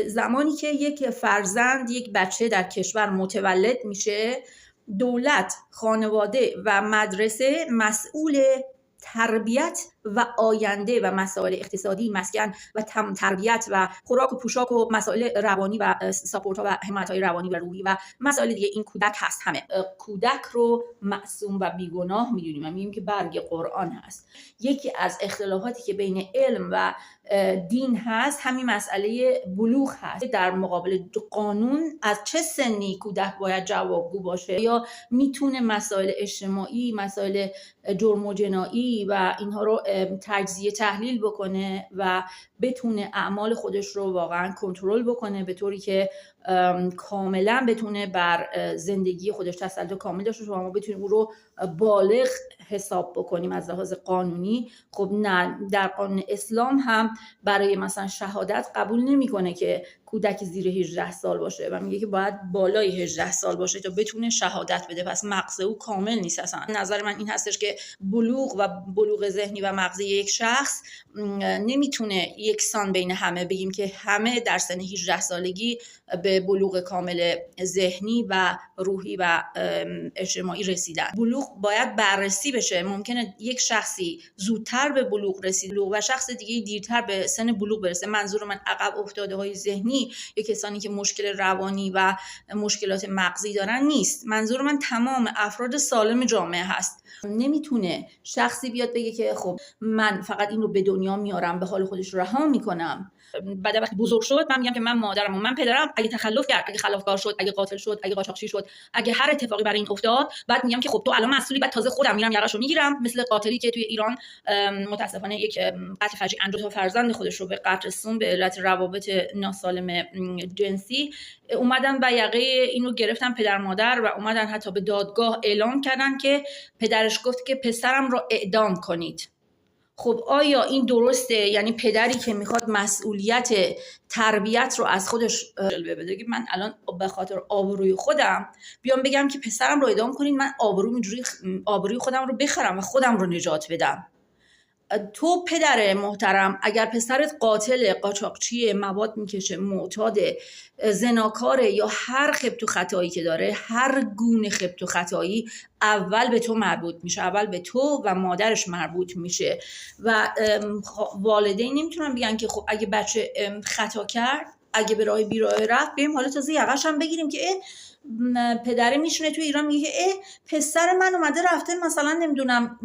زمانی که یک فرزند، یک بچه در کشور متولد میشه، دولت، خانواده و مدرسه مسئول تربیت و آینده و مسائل اقتصادی، مسکن و تربیت و خوراک و پوشاک و مسائل روانی و ساپورت ها و حمایت های روانی و روحی و مسائل دیگه این کودک هست. همه کودک رو معصوم و بیگناه میدونیم و میگیم که برگ قرآن هست. یکی از اختلافاتی که بین علم و دین هست همین مسئله بلوغ هست. در مقابل قانون از چه سنی کودک باید جوابگو باشه؟ یا میتونه مسائل اجتماعی، مسائل جرم و جنایی و اینها رو تجزیه تحلیل بکنه و بتونه اعمال خودش رو واقعا کنترل بکنه به طوری که کاملا بتونه بر زندگی خودش تسلط کامل داشته باشه و ما بتونیم او رو بالغ حساب بکنیم از لحاظ قانونی. خب نه، در قانون اسلام هم برای مثلا شهادت قبول نمیکنه که کودک زیر 18 سال باشه و میگه که باید بالای 18 سال باشه تا بتونه شهادت بده. پس مغز او کامل نیست. اصلا نظر من این هستش که بلوغ ذهنی و مغزی یک شخص نمیتونه یکسان بین همه بگیم که همه در سن 18 سالگی به بلوغ کامل ذهنی و روحی و اجتماعی رسیدن. بلوغ باید بررسی بشه. ممکنه یک شخصی زودتر به بلوغ رسید و شخص دیگه دیرتر به سن بلوغ برسه. منظور من عقب افتاده های ذهنی یا کسانی که مشکل روانی و مشکلات مغزی دارن نیست. منظور من تمام افراد سالم جامعه هست. نمیتونه شخصی بیاد بگه که خب من فقط این رو به دنیا میارم، به حال خودش رها میکنم. بعد وقتی بزرگ شد من میگم که من مادرم و من پدرم اگه تخلف کرد، اگه خلافکار شد، اگه قاتل شد، اگه قاچاقچی شد، اگه هر اتفاقی برای این افتاد، بعد میگم که خب تو الان مسئولی. بعد تازه خودم میرم یقه‌شو میگیرم، مثل قاتلی که توی ایران متاسفانه یک قتل فجیع انجام داد، فرزند خودش رو به قتل رسوند به علت روابط ناسالم جنسی. اومدن و یقه اینو گرفتن پدر مادر و اومدن حتی به دادگاه اعلام کردن که پدرش گفت که پسرم رو اعدام کنید. خب آیا این درسته؟ یعنی پدری که میخواد مسئولیت تربیت رو از خودش جلوه بده که من الان به خاطر آبروی خودم بیام بگم که پسرم رو اعدام کنید، من آبروی خودم رو بخرم و خودم رو نجات بدم. تو پدر محترم اگر پسرت قاتل، قاچاقچی، مواد میکشه، معتاد، زناکاره یا هر خبث و خطایی که داره، هر گونه خبث و خطایی اول به تو مربوط میشه، اول به تو و مادرش مربوط میشه و والدین نمیتونن بگن که خب اگه بچه خطا کرد، اگه به راه بیراه رفت، بریم حالا تازه یقه‌ش هم بگیریم که پدره میشونه تو ایران میگه که پسر من اومده رفته مثلا نمیدونم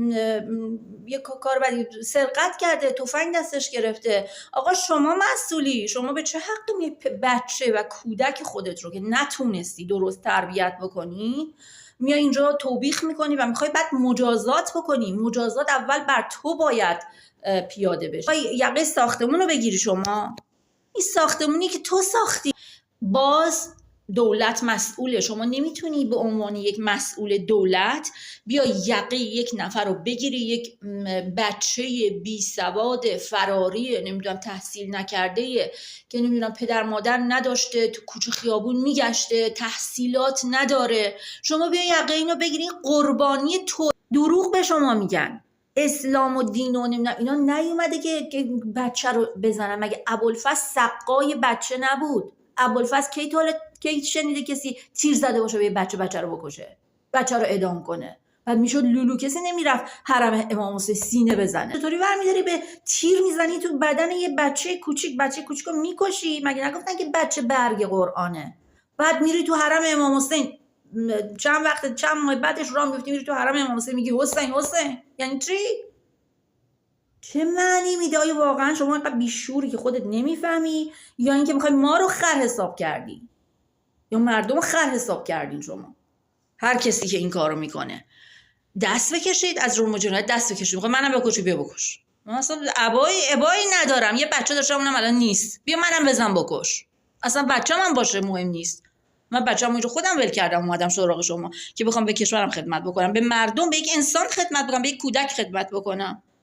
یه کار بدی سرقت کرده، تفنگ دستش گرفته. آقا شما مسئولی، شما به چه حقی بچه و کودک خودت رو که نتونستی درست تربیت بکنی میای اینجا توبیخ میکنی و میخوای بعد مجازات بکنی؟ مجازات اول بر تو باید پیاده بشه. یقه ساختمون رو بگیری شما، این ساختمونی که تو ساختی. باز دولت مسئوله. شما نمیتونی به عنوان یک مسئول دولت بیا یقه یک نفر رو بگیری، یک بچه بی سواد فراری نمیدونم تحصیل نکرده که نمیدونم پدر مادر نداشته، تو کوچه خیابون میگشته، تحصیلات نداره، شما بیا یقه اینو بگیری. قربانی تو. دروغ به شما میگن. اسلام و دین و نمیدونم اینا نیومده که بچه رو بزنن. مگه ابوالفضل سقای بچه نبود؟ ابوالفضل کی شنیده کسی تیر زده باشه به یه بچه رو بکشه، بچه رو اعدام کنه؟ بعد میشد لولو کسی نمیرفت حرم امام حسین سینه بزنه. چطوری برمیداری به تیر میزنی تو بدن یه بچه کوچیک رو میکشی؟ مگه نگفتن که بچه برگ قرآنه؟ بعد میری تو حرم امام حسین، چند ماه بعدش راه میفتی میری تو حرم امام حسین میگی حسین. یعنی چی؟ چه معنی میده؟ آیا واقعا شما اینقدر بیشوری که خودت نمیفهمی یا اینکه میخوای ما رو خر حساب کردی یا مردم خر حساب کردین؟ شما هر کسی که این کارو میکنه دست بکشید، از جرم و جنایت دست بکشید. میخوای منم بکشی بیا بکش. من اصلا ابایی ندارم. یه بچه داشتم اونم الان نیست، بیا منم بزن بکش. اصلا بچه‌م هم باشه مهم نیست. من بچه‌مو اینجا خودم ول کردم اومدم سراغ شما که بخوام به کشورم خدمت بکنم، به مردم، به یک انسان خدمت بکنم، به یک کودک خدمت بکنم.